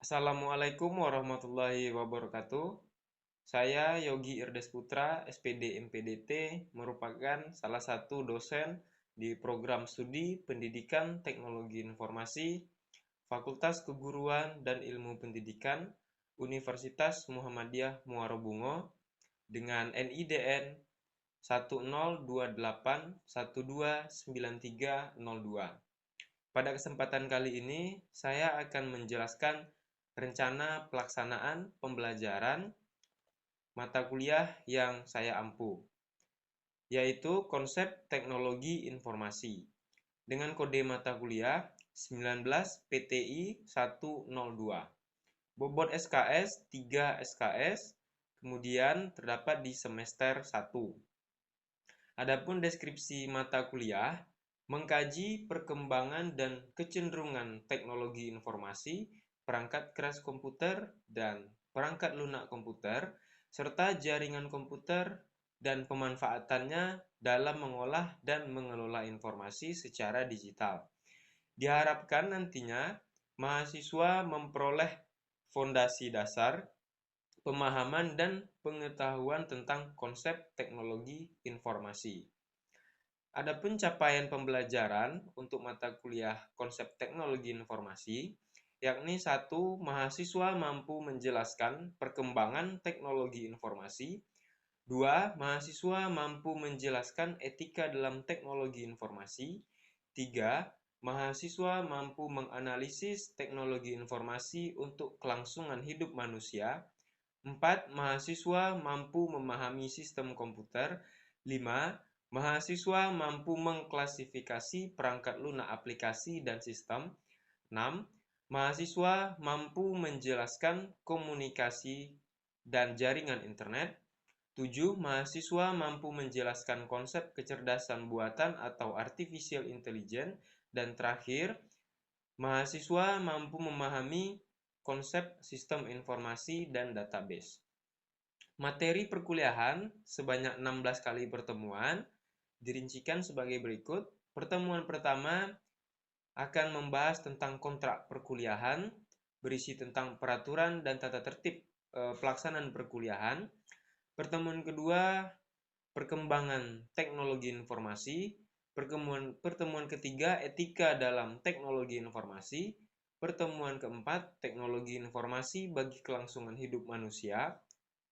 Assalamualaikum warahmatullahi wabarakatuh. Saya Yogi Irdes Putra, SPD MPDT, merupakan salah satu dosen di program studi Pendidikan Teknologi Informasi, Fakultas Keguruan dan Ilmu Pendidikan, Universitas Muhammadiyah Muarobungo dengan NIDN 1028129302. Pada kesempatan kali ini, saya akan menjelaskan rencana pelaksanaan pembelajaran mata kuliah yang saya ampuh, yaitu konsep teknologi informasi, dengan kode mata kuliah 19 PTI 102, bobot SKS 3 SKS, kemudian terdapat di semester 1. Adapun deskripsi mata kuliah mengkaji perkembangan dan kecenderungan teknologi informasi, perangkat keras komputer dan perangkat lunak komputer, serta jaringan komputer dan pemanfaatannya dalam mengolah dan mengelola informasi secara digital. Diharapkan nantinya mahasiswa memperoleh fondasi dasar, pemahaman dan pengetahuan tentang konsep teknologi informasi. Adapun capaian pembelajaran untuk mata kuliah konsep teknologi informasi, yakni 1. Mahasiswa mampu menjelaskan perkembangan teknologi informasi. 2. Mahasiswa mampu menjelaskan etika dalam teknologi informasi. 3. Mahasiswa mampu menganalisis teknologi informasi untuk kelangsungan hidup manusia. 4. Mahasiswa mampu memahami sistem komputer. 5. Mahasiswa mampu mengklasifikasi perangkat lunak aplikasi dan sistem. 6. Mahasiswa mampu menjelaskan komunikasi dan jaringan internet. 7. Mahasiswa mampu menjelaskan konsep kecerdasan buatan atau artificial intelligence. Dan terakhir, mahasiswa mampu memahami konsep sistem informasi dan database. Materi perkuliahan sebanyak 16 kali pertemuan dirincikan sebagai berikut. Pertemuan pertama akan membahas tentang kontrak perkuliahan, berisi tentang peraturan dan tata tertib pelaksanaan perkuliahan. Pertemuan kedua, perkembangan teknologi informasi. Pertemuan ketiga, etika dalam teknologi informasi. Pertemuan keempat, teknologi informasi bagi kelangsungan hidup manusia.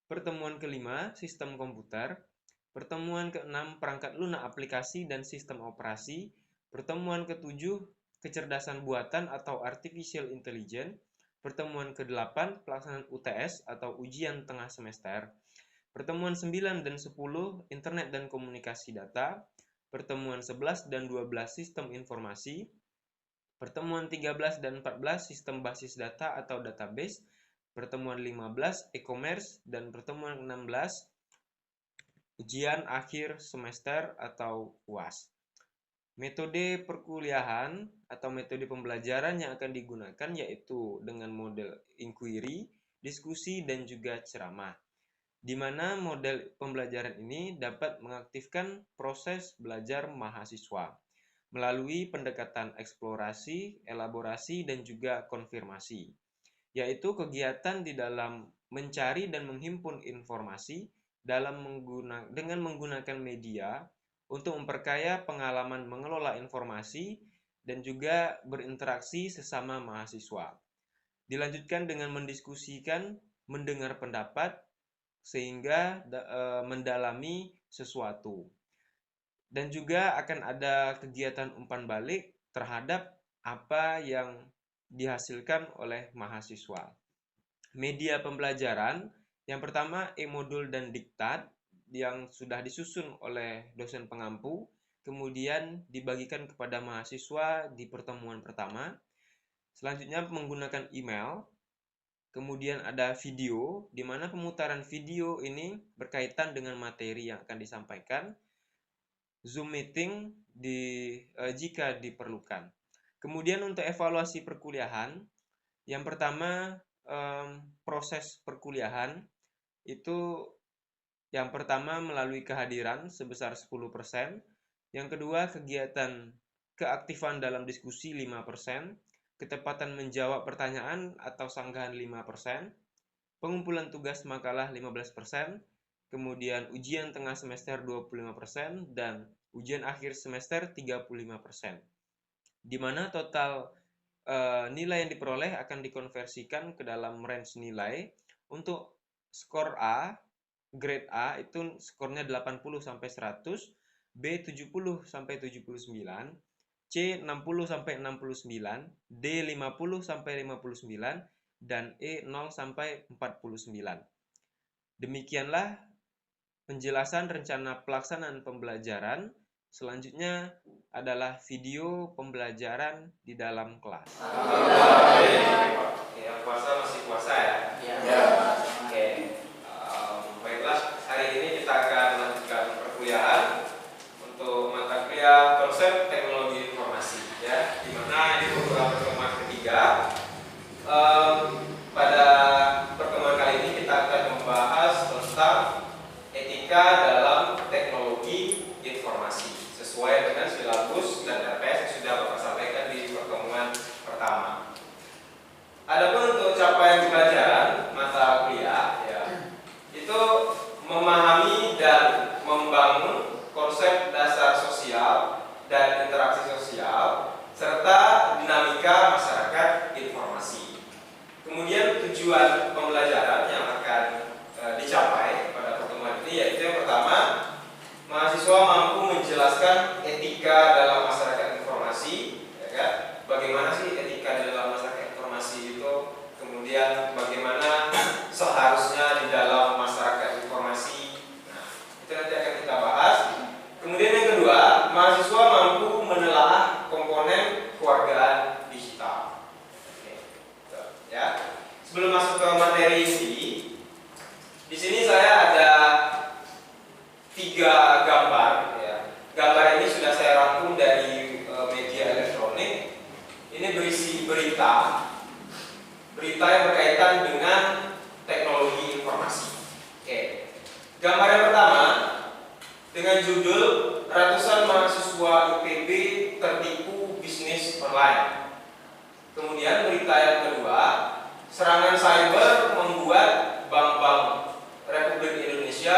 Pertemuan kelima, sistem komputer. Pertemuan keenam, perangkat lunak aplikasi dan sistem operasi. Pertemuan ketujuh, kecerdasan buatan atau artificial intelligence. Pertemuan kedelapan, pelaksanaan UTS atau ujian tengah semester. Pertemuan 9 dan 10, internet dan komunikasi data. Pertemuan 11 dan 12, sistem informasi. Pertemuan 13 dan 14, sistem basis data atau database. Pertemuan 15, e-commerce. Dan pertemuan 16, ujian akhir semester atau UAS. Metode perkuliahan atau metode pembelajaran yang akan digunakan yaitu dengan model inquiry, diskusi, dan juga ceramah, di mana model pembelajaran ini dapat mengaktifkan proses belajar mahasiswa melalui pendekatan eksplorasi, elaborasi, dan juga konfirmasi, yaitu kegiatan di dalam mencari dan menghimpun informasi dengan menggunakan media untuk memperkaya pengalaman mengelola informasi dan juga berinteraksi sesama mahasiswa. Dilanjutkan dengan mendiskusikan, mendengar pendapat, sehingga mendalami sesuatu. Dan juga akan ada kegiatan umpan balik terhadap apa yang dihasilkan oleh mahasiswa. Media pembelajaran yang pertama e-modul dan diktat yang sudah disusun oleh dosen pengampu, kemudian dibagikan kepada mahasiswa di pertemuan pertama. Selanjutnya menggunakan email. Kemudian ada video, di mana pemutaran video ini berkaitan dengan materi yang akan disampaikan. Zoom meeting jika diperlukan. Kemudian untuk evaluasi perkuliahan, yang pertama proses perkuliahan itu yang pertama melalui kehadiran sebesar 10%, yang kedua keaktifan dalam diskusi 5%, ketepatan menjawab pertanyaan atau sanggahan 5%, pengumpulan tugas makalah 15%, kemudian ujian tengah semester 25%, dan ujian akhir semester 35%. Di mana total nilai yang diperoleh akan dikonversikan ke dalam range nilai. Untuk skor A, grade A itu skornya 80 sampai 100, B 70 sampai 79, C 60 sampai 69, D 50 sampai 59, dan E 0 sampai 49. Demikianlah penjelasan rencana pelaksanaan pembelajaran. Selanjutnya adalah video pembelajaran di dalam kelas. Ya, puasa masih puasa ya? Ya. Oke. Baiklah, hari ini kita akan melanjutkan perkuliahan untuk mata kuliah konsep teknologi informasi, ya. Di mana ini merupakan pertemuan ketiga. Pada pertemuan kali ini kita akan membahas tentang etika dalam teknologi informasi sesuai dengan silabus dan RPS yang sudah Bapak sampaikan di pertemuan pertama. Adapun untuk capaian pembelajaran mata kuliah, ya, itu memahami dan membangun konsep dasar sosial dan interaksi sosial serta dinamika masyarakat informasi. Kemudian tujuan pembelajaran yang akan dicapai pada pertemuan ini yaitu yang pertama, mahasiswa mampu menjelaskan etika dalam masyarakat informasi, ya kan? Bagaimana sih etika di dalam masyarakat informasi itu, kemudian bagaimana seharusnya di dalam masyarakat informasi. Nah, itu nanti akan kita bahas. Kemudian yang kedua, mahasiswa mampu menelaah komponen kewargaan digital. Oke, ya. Sebelum masuk ke materi inti, di sini saya ada 3 gambar, ya. Gambar ini sudah saya rangkum dari media elektronik. Ini berisi berita yang berkaitan dengan teknologi informasi. Oke. Gambar yang pertama dengan judul ratusan mahasiswa IPB tertipu bisnis online. Kemudian berita yang kedua, serangan cyber membuat bank-bank Republik Indonesia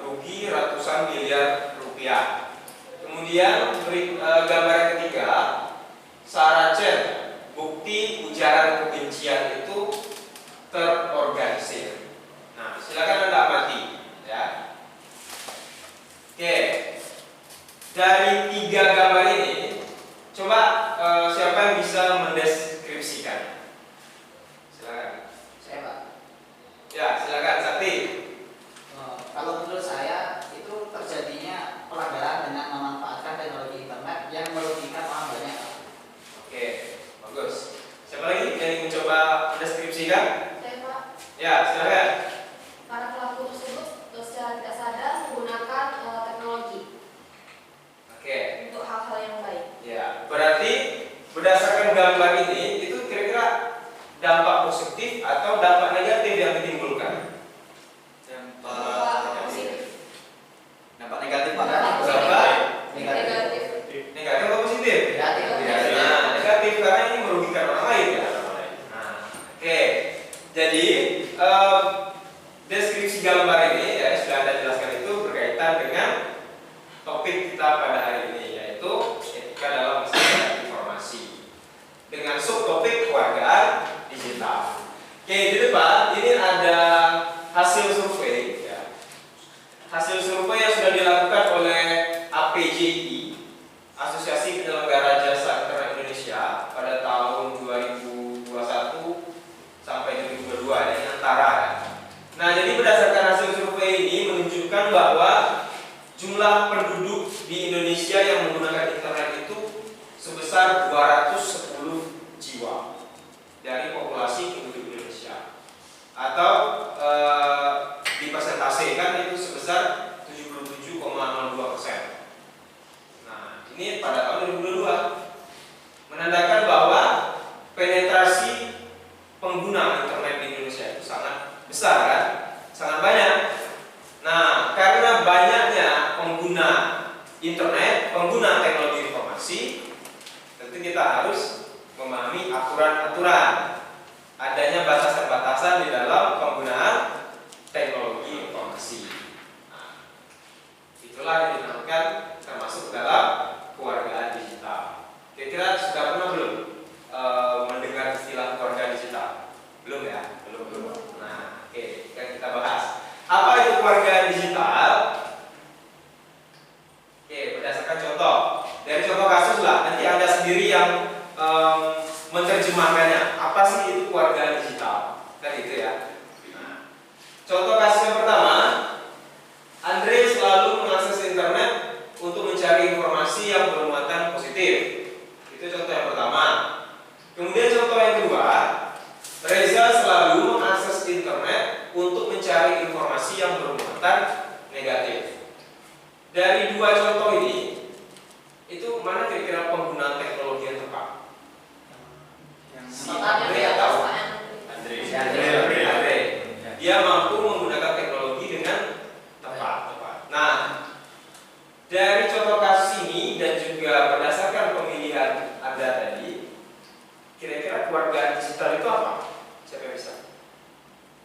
rugi ratusan miliar rupiah. Kemudian gambar yang ketiga, Saracen, bukti ujaran kebencian itu terorganisir. Nah, silakan Anda amati, ya. Oke, dari 3 gambar ini, coba siapa yang bisa mendeskripsikan? Silakan. Saya, Pak. Ya, silakan Sakti. Kalau menurut saya itu terjadinya pelanggaran dengan memanfaatkan teknologi internet yang merugikan orang banyak. Oke, bagus. Siapa lagi yang ingin mencoba mendeskripsikan? Saya, Pak. Ya, silakan. Para pelaku tersebut secara tidak sadar menggunakan teknologi Oke. untuk hal-hal yang baik. Ya, berarti berdasarkan gambar ini itu kira-kira dampak positif atau dampak negatif yang ditimbulkan? Dampak positif. Dampak negatif, Pak. Dampak Negatif. negatif atau positif? Negatif. Nah, negatif karena ini merugikan orang lain, ya. Nah, oke. Jadi deskripsi gambar ini ya sudah Anda jelaskan itu berkaitan dengan topik kita pada hari ini, yaitu etika dalam masyarakat informasi dengan subtopik kewargaan digital. Oke, di depan ini ada hasil survei, ya. Hasil survei yang sudah dilakukan oleh APJI, Asosiasi Penyelenggara Jasa Internet Indonesia, pada tahun 2021 sampai 2022, ini antara, ya. Nah, jadi berdasarkan hasil survei ini menunjukkan bahwa jumlah penduduk di Indonesia yang menggunakan internet itu sebesar 210 jiwa dari populasi penduduk Indonesia, atau dipersentasekan itu sebesar 77,02%. Nah, ini pada tahun 2022 menandakan bahwa penetrasi pengguna internet di Indonesia itu sangat besar, kan? Sangat banyak. Nah, karena banyaknya pengguna internet, pengguna teknologi informasi, tentu kita harus memahami aturan adanya batasan-batasan di dalam penggunaan teknologi informasi. Nah, itulah yang dinamakan termasuk dalam kewargaan digital. Kira-kira sudah pernah belum mendengar istilah kewargaan digital? Belum ya? Belum. Nah, oke, kita bahas. Apa itu kewargaan digital? Oke, berdasarkan contoh. Dari contoh kasus lah, nanti Anda sendiri yang menerjemahkannya. Apa sih itu kewargaan digital? Kan itu ya. Nah, contoh kasus yang pertama, Andre selalu mengakses internet untuk mencari informasi yang bermuatan positif. Itu contoh yang pertama. Kemudian contoh yang kedua, Reza selalu mengakses internet untuk mencari informasi yang bermuatan negatif. Dari dua contoh ini, itu mana kira-kira penggunaan teknologi yang tepat? Si Andre atau Andre. Dia mampu menggunakan teknologi dengan tepat. Nah, dari contoh kasus ini dan juga berdasarkan pemilihan Anda tadi, kira-kira kewargaan digital itu apa? Siapa yang bisa?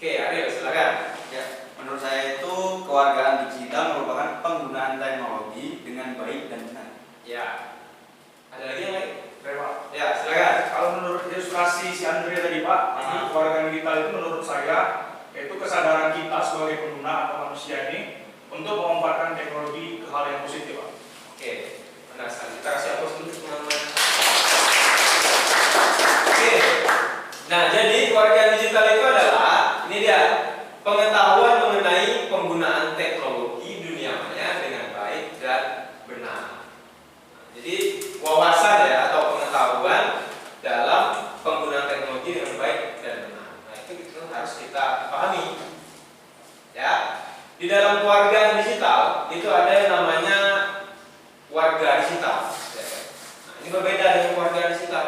Oke, Ariel, silakan. Ya, menurut saya itu kewargaan digital merupakan penggunaan teknologi dengan baik dan benar. Ya. Ada lagi yang lain? Ya, silakan. Kalau menurut ilustrasi si Andre tadi Pak, kewargaan digital itu menurut saya yaitu kesadaran kita sebagai pengguna atau manusia ini untuk memanfaatkan teknologi ke hal yang positif Pak. Oke, benar sekali. Kita kasih aplaus dulu teman-teman. Oke. Nah, jadi kewargaan digital itu adalah ini dia, pengetahuan mengenai penggunaan teknologi dunia maya dengan baik dan benar. Jadi wawasan ya atau pengetahuan dalam penggunaan teknologi dengan baik dan benar. Nah, itu harus kita pahami. Ya. Di dalam kewargaan digital itu ada yang namanya warga digital. Nah, ini berbeda dengan kewargaan digital.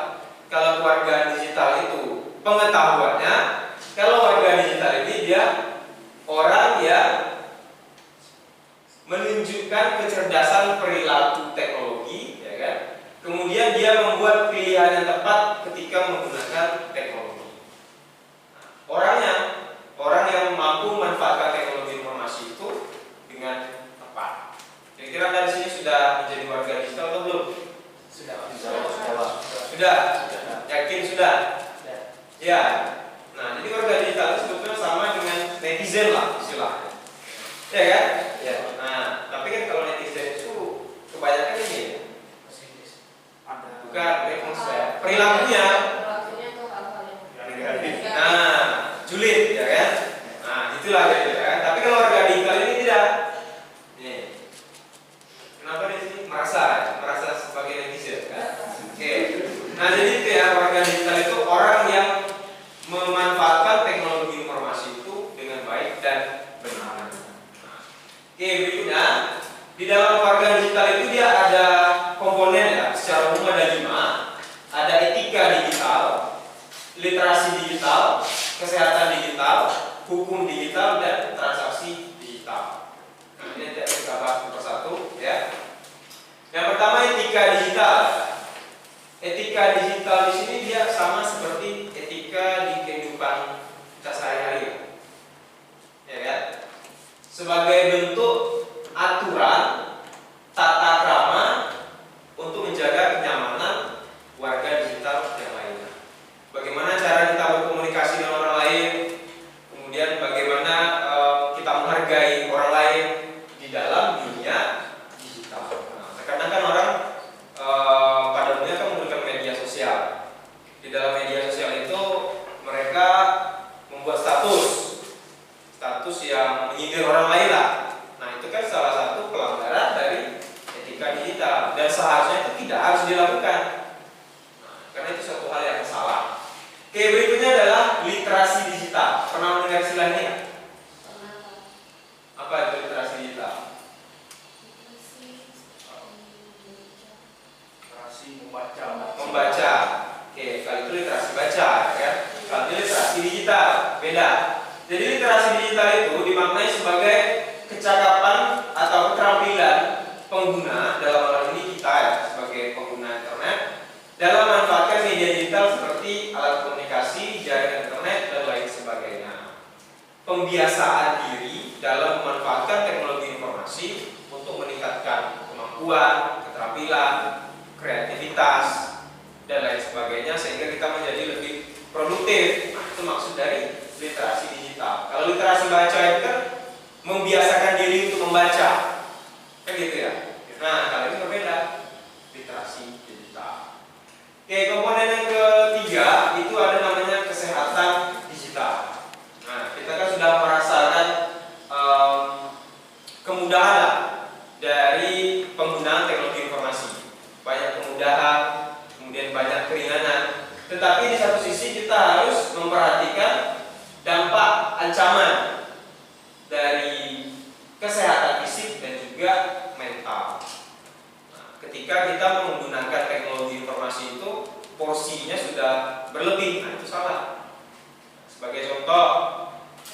Kalau kewargaan digital itu pengetahuannya, kalau warga digital ini dia orang yang menunjukkan kecerdasan perilaku teknologi, ya kan? Kemudian dia membuat pilihan yang tepat ketika menggunakan teknologi. Nah, orang yang mampu memanfaatkan teknologi informasi itu dengan tepat. Kira-kira dari sini sudah menjadi warga digital atau belum? Sudah. Yakin sudah? Ya. Nah, jadi warga digital itu sebetulnya sama dengan netizen lah istilahnya. Ya kan? Ya. Nah, tapi kan kalau netizen itu kebanyakan ini ya. Bukan perilakunya. Itu hal-hal yang Negatif. Nah, julid ya kan? Nah, itulah ya kan. Tapi kalau warga digital ini tidak. Nih. Kenapa di sini merasa sebagai netizen kan? Oke. Nah, jadi itu ya warga digital itu orang yang memanfaatkan teknologi informasi itu dengan baik dan benar. Oke, berikutnya di dalam warga digital itu dia ada komponen ya, secara umum ada 5. Ada etika digital, literasi digital, kesehatan digital, hukum digital, dan transaksi digital. Nah, ini kita bahas satu persatu ya. Yang pertama etika digital. Etika digital di sini dia sama seperti etika di kehidupan kita sehari-hari, ya kan? Sebagai bentuk aturan tata krama untuk menjaga kenyamanan warga digital yang lainnya. Bagaimana cara kita berkomunikasi dengan orang lain, kemudian bagaimana kita menghargai orang lain di dalam dunia digital. Nah, terkadang kan orang pada umumnya kan menggunakan media sosial. Di dalam media sosial itu mereka membuat status yang menyindir orang lain lah. Nah, itu kan salah satu pelanggaran dari etika digital dan seharusnya itu tidak harus dilakukan. Nah, karena itu suatu hal yang salah. Oke, berikutnya adalah literasi digital. Pernah mendengar istilah ini nggak? Apa itu literasi digital? Literasi membaca. Membaca. Oke, kalau itu literasi baca, ya kan? Kalau itu literasi digital, beda. Jadi literasi digital itu dimaknai sebagai kecakapan atau keterampilan pengguna, dalam hal ini kita ya, sebagai pengguna internet, dalam memanfaatkan media digital seperti alat komunikasi, jaringan internet, sebagainya. Pembiasaan diri dalam memanfaatkan teknologi informasi untuk meningkatkan kemampuan, keterampilan, kreativitas, dan lain sebagainya sehingga kita menjadi lebih produktif. Nah, itu maksud dari literasi digital. Kalau literasi baca itu kan membiasakan diri untuk membaca, kan gitu ya. Nah, kalau ini berbeda, literasi digital. Oke, komponen yang ketiga itu ada namanya kesehatan digital. Nah, kita kan sudah merasakan kemudahan dari penggunaan teknologi informasi. Banyak kemudahan, kemudian banyak keringanan. Tetapi di satu sisi kita harus memperhatikan dampak ancaman dari kesehatan fisik dan juga mental. Nah, ketika kita menggunakan teknologi informasi itu porsinya sudah berlebih, nah itu salah. Sebagai contoh,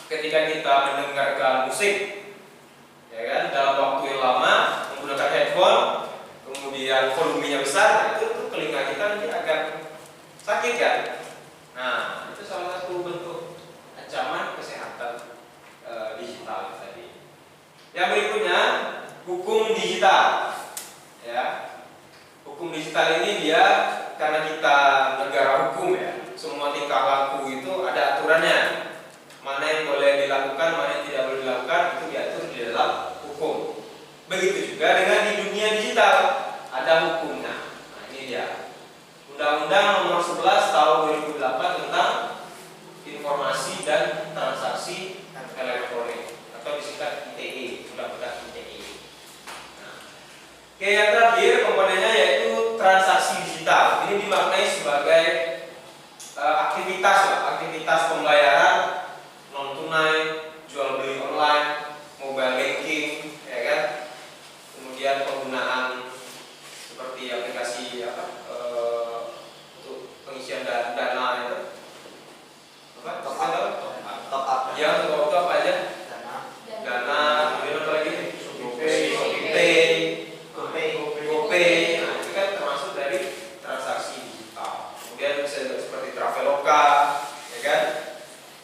ketika kita mendengarkan musik, ya kan, dalam waktu yang lama menggunakan headphone, kemudian volumenya besar, itu telinga kita nanti akan sakit kan? Nah, itu salah satu bentuk ancaman kesehatan digital tadi. Yang berikutnya, hukum digital. Ya, hukum digital ini dia karena kita negara hukum ya, semua tingkah laku itu ada aturannya. Mana yang boleh dilakukan, mana yang tidak boleh dilakukan itu diatur di dalam hukum. Begitu juga dengan di dunia digital ada hukumnya. Nah, ini dia. Undang-Undang Nomor 11 Tahun 2008 tentang Informasi dan Transaksi Elektronik atau disingkat ITE, Undang-Undang ITE. Nah, oke, yang terakhir komponennya yaitu transaksi digital. Ini dimaknai sebagai aktivitas pembayaran non tunai, jual beli online, mobile banking, ya kan? Kemudian penggunaan seperti aplikasi untuk pengisian dana itu apa? Top up. Ya, untuk top aja. Dana, kemudian apa lagi? GoPay. Nah, itu kan termasuk dari transaksi digital. Kemudian bisa juga seperti Traveloka, ya kan?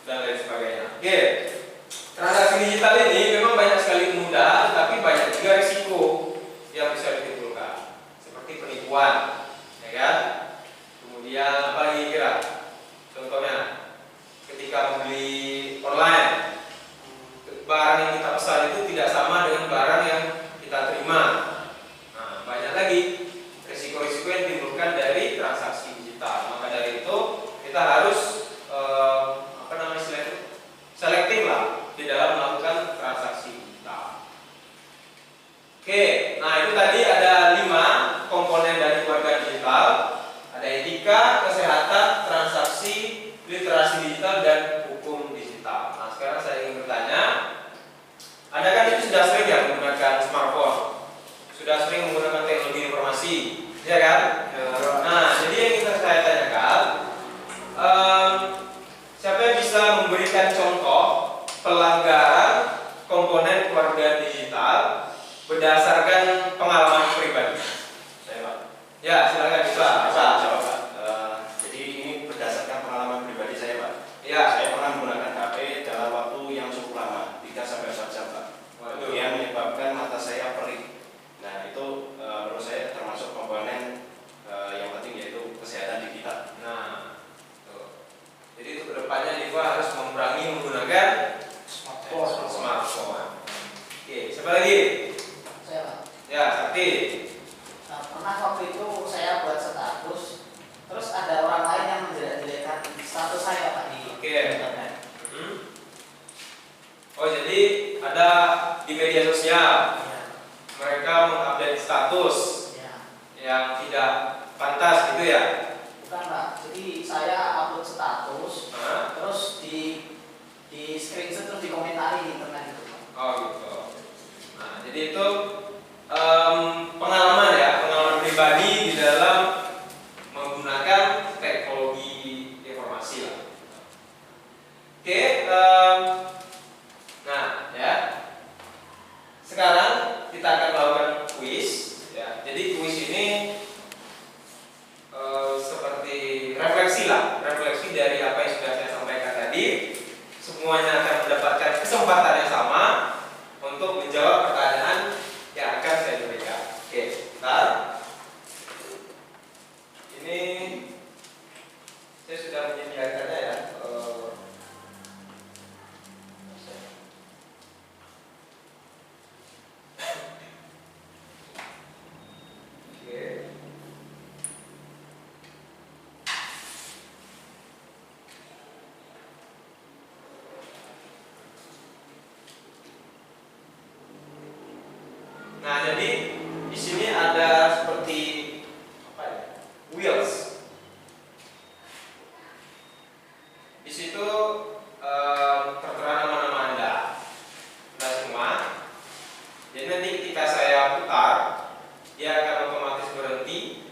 Dan lain sebagainya. Oke. Transaksi digital ini memang banyak sekali kemudahan, tapi banyak juga risiko yang bisa ditimbulkan, seperti penipuan, ya kan? Kemudian apa lagi kira? Contohnya, ketika membeli online, barang yang kita pesan itu tidak sama dengan barang yang kita terima. Nah, banyak lagi risiko-risiko yang ditimbulkan dari transaksi digital. Maka dari itu kita harus selektif lah di dalam melakukan transaksi digital. Oke, nah itu tadi ada 5 komponen dari keluarga digital. Ada etika, kesehatan, transaksi, literasi digital, dan hukum digital. Nah, sekarang saya ingin bertanya, Anda kan itu sudah sering ya menggunakan smartphone, sudah sering menggunakan teknologi informasi, ya kan? Nah, jadi yang ingin saya tanyakan, siapa yang bisa memberikan contoh pelanggaran komponen keluarga digital berdasarkan pengalaman pribadi? Saya Pak. Ya, silakan bisa. Jawab Pak. Jadi ini berdasarkan pengalaman pribadi saya Pak. Ya. Saya pernah menggunakan HP dalam waktu yang cukup lama, 3-4 jam Pak. Waduh. Yang menyebabkan mata saya perih. Nah itu menurut saya termasuk komponen yang penting yaitu kesehatan digital. Nah, tuh. Jadi itu kedepannya Diva harus mengurangi menggunakan smartphone. Oke, siapa lagi? Saya Pak. Ya, Sakti. Nah, pernah waktu itu saya buat status, terus ada orang lain yang menjelek-jelekan status saya Pak di Oke. internet. Oh, jadi ada di media sosial Ya, mereka mengupdate status ya. yang tidak pantas gitu ya? Bukan Pak. Jadi saya upload status, Hah? terus di screenshot terus dikomentari di internet itu Pak. Oh gitu. Nah, jadi itu pengalaman ya, pengalaman pribadi di dalam menggunakan teknologi informasi lah. Oke, nah ya. Sekarang kita akan melakukan kuis ya. Jadi kuis ini seperti refleksi lah, refleksi dari apa yang sudah saya sampaikan tadi. semuanya akan mendapatkan kesempatan yang sama untuk menjawab pertanyaan yang akan saya berikan. Oke, bentar. Ini saya sudah menyediakannya ya. Oke. Nah, jadi di sini ada seperti apa ya? Wheels. Di situ tertera nama-nama Anda semua. Jadi nanti ketika saya putar, dia akan otomatis berhenti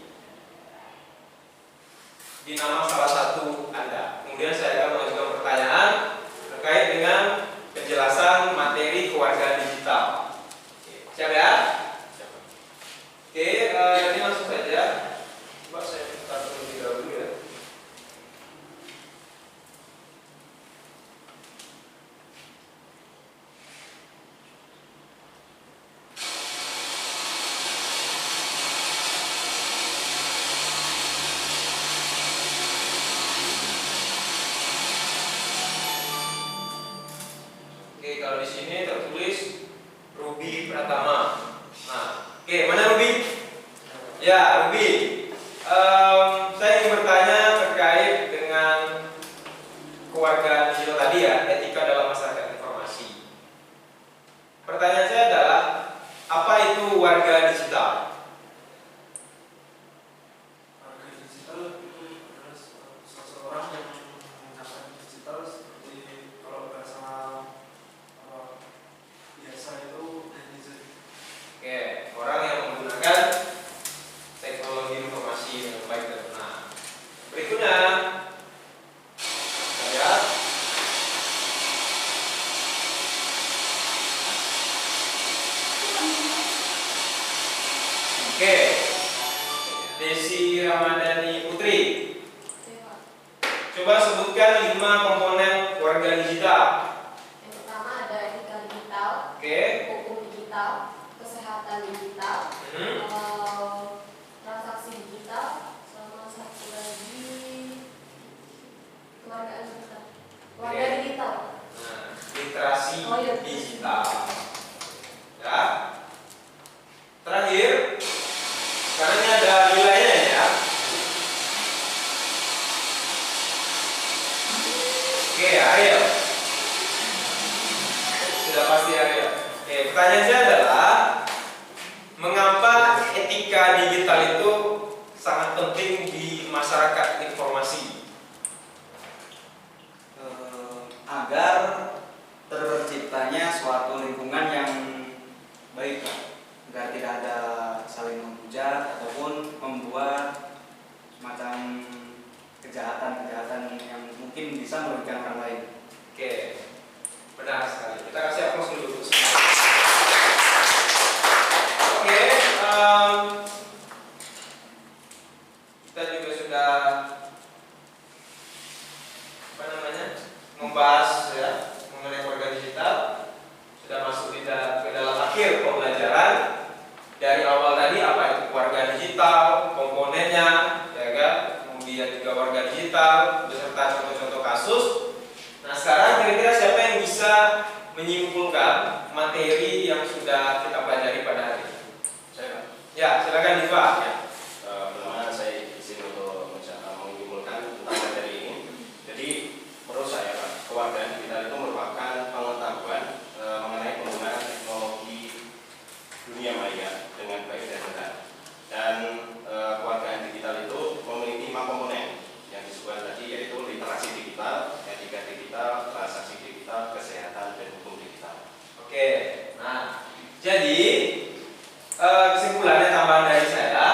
di nama salah satu Anda. Kemudian saya akan mengajukan pertanyaan terkait dengan penjelasan materi kewargaan digital. Siap ya? Oke, ini langsung saja. Coba saya putar terlebih dahulu ya. Oke, kalau di sini tertulis Ruby Pratama. Nah, oke, mana Ruby? Ya, Ruby. Saya ingin bertanya terkait dengan kewargaan digital tadi ya, etika dalam masyarakat informasi. Pertanyaan saya adalah, apa itu warga digital? Warga digital itu adalah seseorang yang menggunakan digital seperti kalau bahasa biasa itu netizen. Oke, orang yang menggunakan teknologi informasi dengan baik dan benar. Berikutnya, kita lihat. Oke, Desi Ramadhani Putri. Coba sebutkan 5 komponen warga digital. Yang pertama ada etika digital, Oke. hukum digital, kesehatan digital, transaksi digital, sama satu lagi kewargaan digital. Warga Oke. digital. Nah, literasi Oh, iya. digital. Ya. Terakhir, sekarang ini ada wilayahnya ya. Oke, Ariel. Sudah pasti Ariel. Oke, pertanyaan saya adalah, mengapa etika digital itu sangat penting di masyarakat informasi? Agar terciptanya suatu lingkungan yang baik, agar tidak ada saling menghujat ataupun membuat semacam kejahatan-kejahatan yang mungkin bisa merugikan orang lain. Oke, benar sekali. Kita kasih aplaus dulu. Oke, kita juga sudah membahas ya mengenai warga digital, sudah masuk ke dalam akhir pembelajaran. Dari awal tadi apa itu warga digital, komponennya, ya kan? Kemudian juga warga digital beserta contoh-contoh kasus. Nah, sekarang kira-kira siapa yang bisa menyimpulkan materi yang sudah kita pelajari pada hari ini? Saya, Ya, silakan Diva. Ya. pertama saya izin untuk menyimpulkan tentang materi ini. Jadi menurut saya Pak, kewargaan digital itu merupakan pengetahuan mengenai penggunaan teknologi dunia maya dengan baik dan benar. Dan kewargaan digital itu memiliki 5 komponen yang disebut tadi, yaitu literasi digital, etika digital, transaksi digital, kesehatan, dan hukum digital. Oke. Nah, jadi kesimpulannya tambahan dari saya,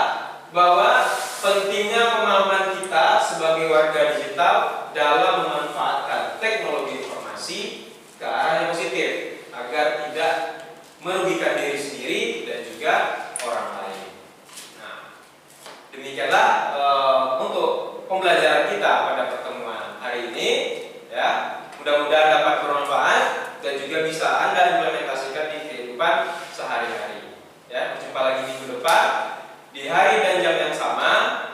Mudah-mudahan dapat bermanfaat dan juga bisa Anda implementasikan di kehidupan sehari-hari. Ya, berjumpa lagi minggu depan di hari dan jam yang sama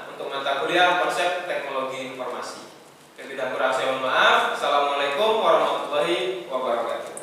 untuk mata kuliah konsep teknologi informasi. Lebih dan kurang saya mohon maaf. Assalamualaikum warahmatullahi wabarakatuh.